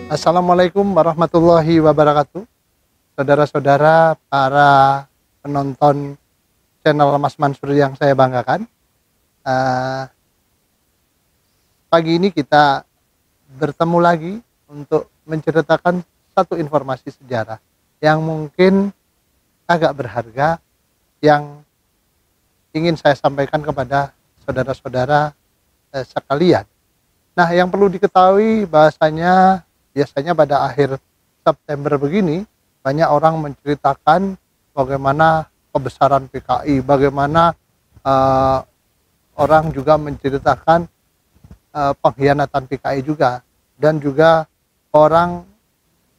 Assalamualaikum warahmatullahi wabarakatuh. Saudara-saudara para penonton channel Mas Mansur yang saya banggakan. Eh, Pagi ini kita bertemu lagi untuk menceritakan satu informasi sejarah yang mungkin agak berharga, yang ingin saya sampaikan kepada saudara-saudara sekalian. Nah, yang perlu diketahui bahasanya biasanya pada akhir September begini banyak orang menceritakan bagaimana kebesaran PKI, bagaimana eh, orang juga menceritakan pengkhianatan PKI juga, dan juga orang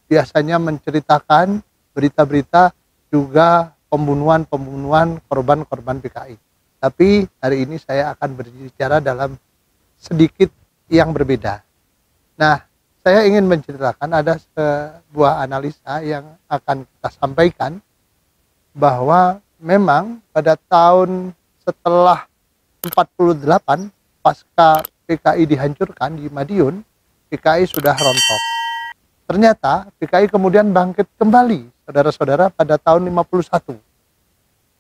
biasanya menceritakan berita-berita juga pembunuhan korban-korban PKI. Tapi hari ini saya akan berbicara dalam sedikit yang berbeda. Nah, saya ingin menceritakan ada sebuah analisa yang akan kita sampaikan bahwa memang pada tahun setelah 48 pasca PKI dihancurkan di Madiun, PKI sudah rontok. Ternyata PKI kemudian bangkit kembali, saudara-saudara, pada tahun 51.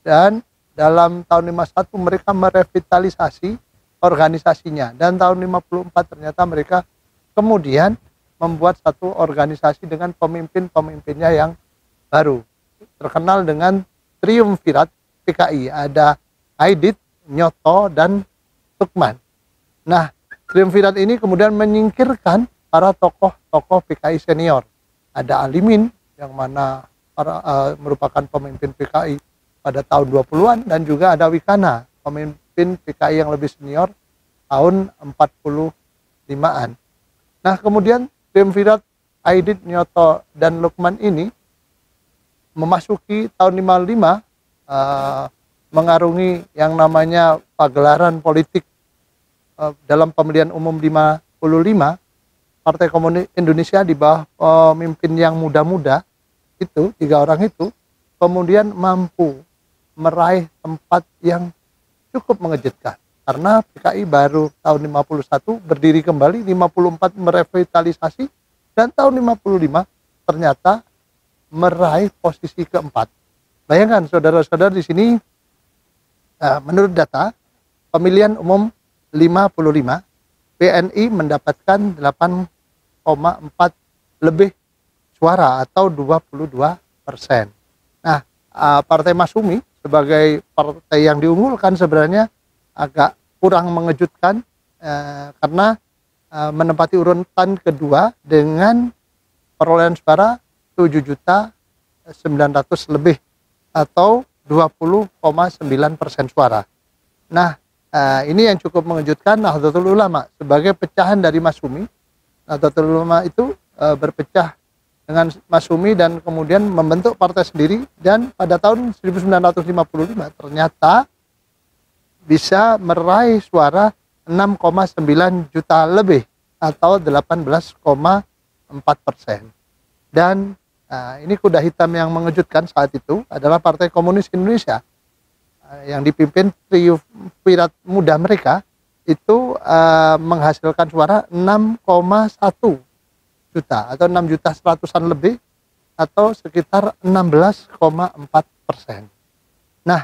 Dan dalam tahun 51 mereka merevitalisasi organisasinya, dan tahun 54 ternyata mereka kemudian membuat satu organisasi dengan pemimpin-pemimpinnya yang baru, terkenal dengan triumvirat PKI. Ada Aidit, Nyoto, dan Tukman. Nah, triumvirat ini kemudian menyingkirkan para tokoh-tokoh PKI senior. Ada Alimin yang mana merupakan pemimpin PKI pada tahun 20-an, dan juga ada Wikana, pemimpin PKI yang lebih senior tahun 45-an. Nah, kemudian triumvirat Aidit, Nyoto, dan Lukman ini memasuki tahun 55 mengarungi yang namanya pagelaran politik dalam pemilihan umum 55. Partai Komunis Indonesia di bawah pemimpin yang muda-muda itu, 3 orang itu, kemudian mampu meraih tempat yang cukup mengejutkan. Karena PKI baru tahun 51 berdiri kembali, 54 merevitalisasi, dan tahun 55 ternyata meraih posisi keempat. Bayangkan saudara-saudara, di sini menurut data pemilihan umum 55, PNI mendapatkan 8,4 lebih suara atau 22%. Nah, Partai Masyumi sebagai partai yang diunggulkan sebenarnya agak kurang mengejutkan karena menempati urutan kedua dengan perolehan suara 7.900.000 lebih atau 20,9% suara. Nah, ini yang cukup mengejutkan. Nahdlatul Ulama sebagai pecahan dari Masyumi. Nahdlatul Ulama itu berpecah dengan Masyumi dan kemudian membentuk partai sendiri, dan pada tahun 1955 ternyata bisa meraih suara 6,9 juta lebih atau 18,4%. Dan ini kuda hitam yang mengejutkan saat itu adalah Partai Komunis Indonesia yang dipimpin triumvirat muda mereka itu menghasilkan suara 6,1 juta atau 6 juta 100-an lebih atau sekitar 16,4%. Nah,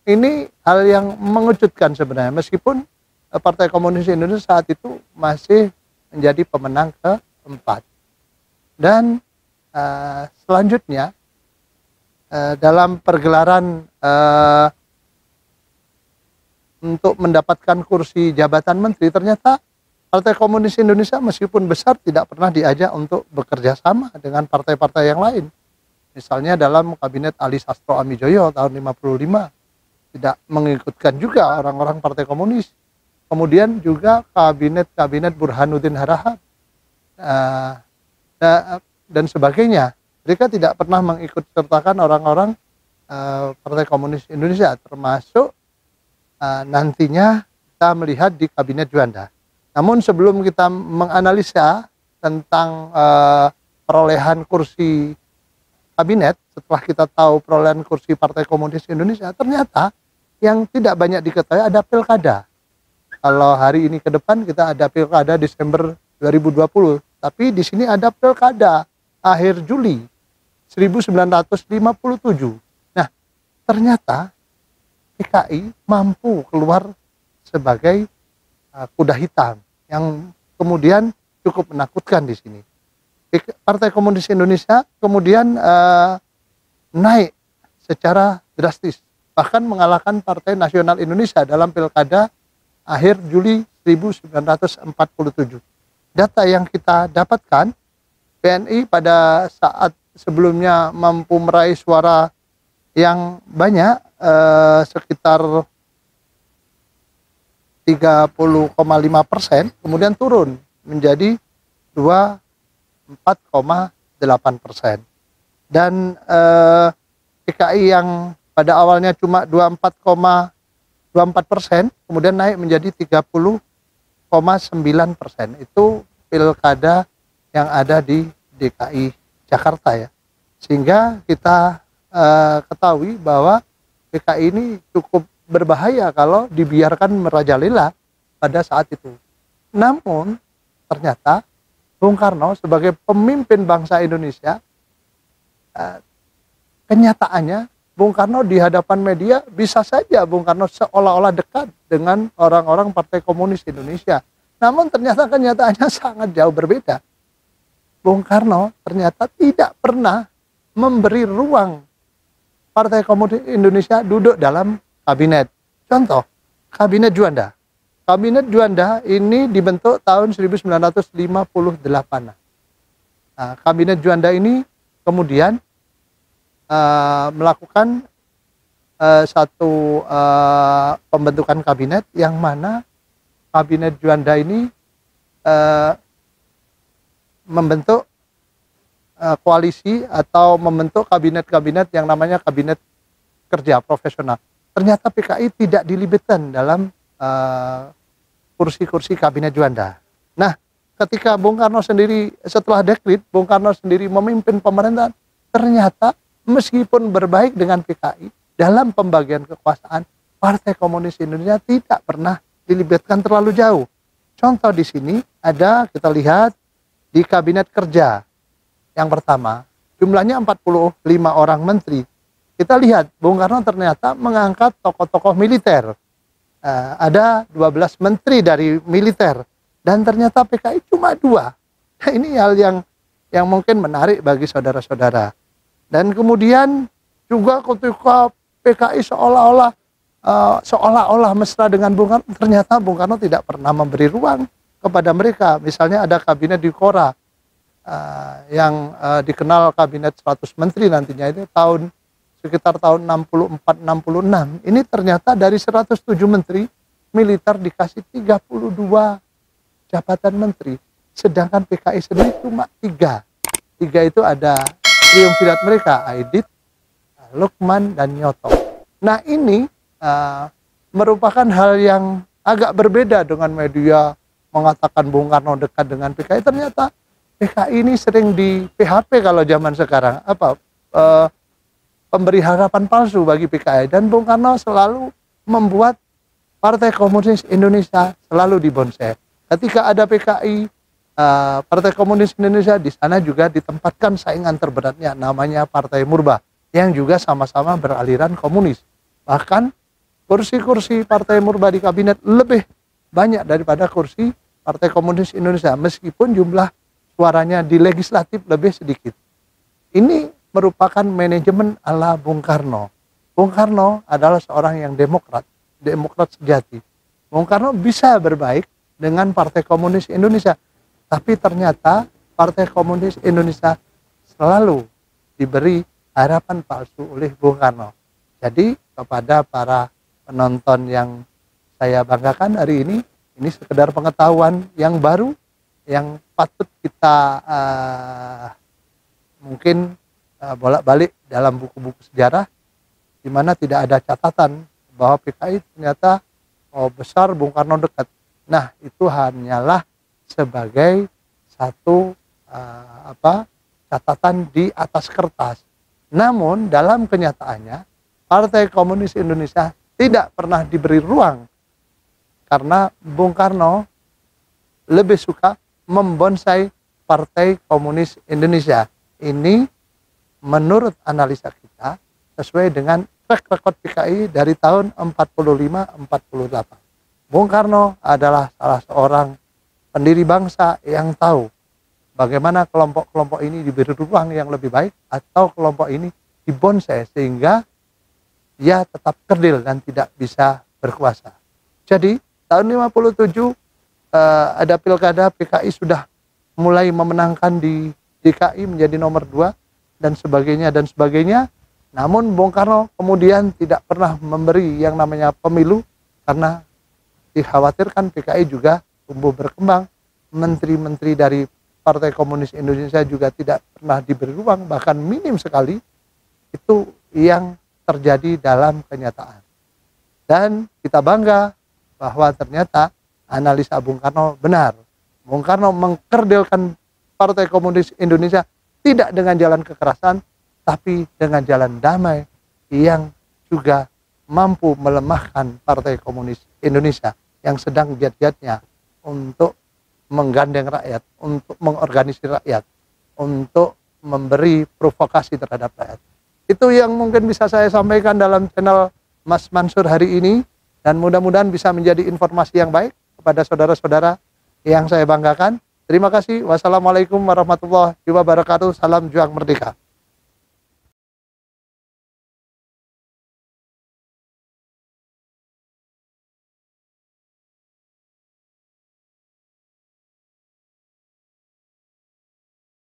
ini hal yang mengejutkan sebenarnya, meskipun Partai Komunis Indonesia saat itu masih menjadi pemenang keempat. Dan selanjutnya dalam pergelaran untuk mendapatkan kursi jabatan menteri, ternyata Partai Komunis Indonesia meskipun besar tidak pernah diajak untuk bekerja sama dengan partai-partai yang lain. Misalnya dalam kabinet Ali Sastro Amijoyo tahun 55 tidak mengikutkan juga orang-orang Partai Komunis. Kemudian juga kabinet Burhanuddin Harahap dan sebagainya. Mereka tidak pernah mengikut sertakan orang-orang Partai Komunis Indonesia, termasuk nantinya kita melihat di kabinet Juanda. Namun sebelum kita menganalisa tentang perolehan kursi kabinet, setelah kita tahu perolehan kursi Partai Komunis Indonesia, ternyata yang tidak banyak diketahui ada pilkada. Kalau hari ini ke depan kita ada pilkada Desember 2020 tapi di sini ada pilkada akhir Juli 1957. Nah, ternyata PKI mampu keluar sebagai kuda hitam yang kemudian cukup menakutkan di sini. Partai Komunis Indonesia kemudian naik secara drastis, bahkan mengalahkan Partai Nasional Indonesia dalam pilkada akhir Juli 1947. Data yang kita dapatkan, PNI pada saat sebelumnya mampu meraih suara yang banyak, sekitar 30,5%, kemudian turun menjadi 24,8%. Dan PKI yang pada awalnya cuma 24,24%, kemudian naik menjadi 30,9%. Itu pilkada yang ada di DKI Jakarta ya. Sehingga kita ketahui bahwa PKI ini cukup berbahaya kalau dibiarkan merajalela pada saat itu. Namun ternyata Bung Karno sebagai pemimpin bangsa Indonesia, kenyataannya Bung Karno di hadapan media bisa saja Bung Karno seolah-olah dekat dengan orang-orang Partai Komunis Indonesia. Namun ternyata kenyataannya sangat jauh berbeda. Bung Karno ternyata tidak pernah memberi ruang Partai Komunis Indonesia duduk dalam kabinet. Contoh, Kabinet Juanda. Kabinet Juanda ini dibentuk tahun 1958. Nah, Kabinet Juanda ini kemudian melakukan satu pembentukan kabinet yang mana Kabinet Juanda ini membentuk koalisi atau membentuk kabinet-kabinet yang namanya kabinet kerja profesional. Ternyata PKI tidak dilibatkan dalam kursi-kursi kabinet Juanda. Nah, ketika Bung Karno sendiri setelah dekrit, Bung Karno sendiri memimpin pemerintahan, ternyata meskipun berbaik dengan PKI dalam pembagian kekuasaan, Partai Komunis Indonesia tidak pernah dilibatkan terlalu jauh. Contoh di sini ada, kita lihat di kabinet kerja yang pertama, jumlahnya 45 orang menteri. Kita lihat Bung Karno ternyata mengangkat tokoh-tokoh militer. Ada 12 menteri dari militer dan ternyata PKI cuma 2. Nah, ini hal yang mungkin menarik bagi saudara-saudara. Dan kemudian juga ketika PKI seolah-olah mesra dengan Bung Karno, ternyata Bung Karno tidak pernah memberi ruang kepada mereka. Misalnya ada kabinet di Kora yang dikenal kabinet 100 menteri nantinya, itu sekitar tahun 64-66. Ini ternyata dari 107 menteri, militer dikasih 32 jabatan menteri. Sedangkan PKI sendiri cuma 3. 3 itu ada triumvirat mereka, Aidit, Lukman, dan Nyoto. Nah, ini merupakan hal yang agak berbeda dengan media mengatakan Bung Karno dekat dengan PKI. Ternyata PKI ini sering di PHP kalau zaman sekarang. Pemberi harapan palsu bagi PKI. Dan Bung Karno selalu membuat Partai Komunis Indonesia selalu dibonsai. Ketika ada PKI, Partai Komunis Indonesia, di sana juga ditempatkan saingan terberatnya, namanya Partai Murba, yang juga sama-sama beraliran komunis. Bahkan kursi-kursi Partai Murba di kabinet lebih banyak daripada kursi Partai Komunis Indonesia, meskipun jumlah suaranya di legislatif lebih sedikit. Ini merupakan manajemen ala Bung Karno. Bung Karno adalah seorang yang demokrat sejati. Bung Karno bisa berbaik dengan Partai Komunis Indonesia, tapi ternyata Partai Komunis Indonesia selalu diberi harapan palsu oleh Bung Karno. Jadi kepada para penonton yang saya banggakan hari ini sekedar pengetahuan yang baru yang patut kita mungkin bolak-balik dalam buku-buku sejarah, di mana tidak ada catatan bahwa PKI ternyata besar, Bung Karno dekat. Nah, itu hanyalah sebagai satu catatan di atas kertas. Namun dalam kenyataannya Partai Komunis Indonesia tidak pernah diberi ruang karena Bung Karno lebih suka membonsai Partai Komunis Indonesia. Ini menurut analisa kita sesuai dengan track record PKI dari tahun 45-48. Bung Karno adalah salah seorang pendiri bangsa yang tahu bagaimana kelompok-kelompok ini diberi ruang yang lebih baik atau kelompok ini dibonsai sehingga ia tetap kerdil dan tidak bisa berkuasa. Jadi tahun 57 ada pilkada, PKI sudah mulai memenangkan di DKI menjadi nomor 2 dan sebagainya. Namun Bung Karno kemudian tidak pernah memberi yang namanya pemilu karena dikhawatirkan PKI juga tumbuh berkembang. Menteri-menteri dari Partai Komunis Indonesia juga tidak pernah diberi ruang, bahkan minim sekali. Itu yang terjadi dalam kenyataan. Dan kita bangga bahwa ternyata analisa Bung Karno benar. Bung Karno mengkerdilkan Partai Komunis Indonesia tidak dengan jalan kekerasan, tapi dengan jalan damai yang juga mampu melemahkan Partai Komunis Indonesia yang sedang giat-giatnya untuk menggandeng rakyat, untuk mengorganisir rakyat, untuk memberi provokasi terhadap rakyat. Itu yang mungkin bisa saya sampaikan dalam channel Mas Mansur hari ini, dan mudah-mudahan bisa menjadi informasi yang baik kepada saudara-saudara yang saya banggakan. Terima kasih. Wassalamualaikum warahmatullahi wabarakatuh. Salam juang merdeka.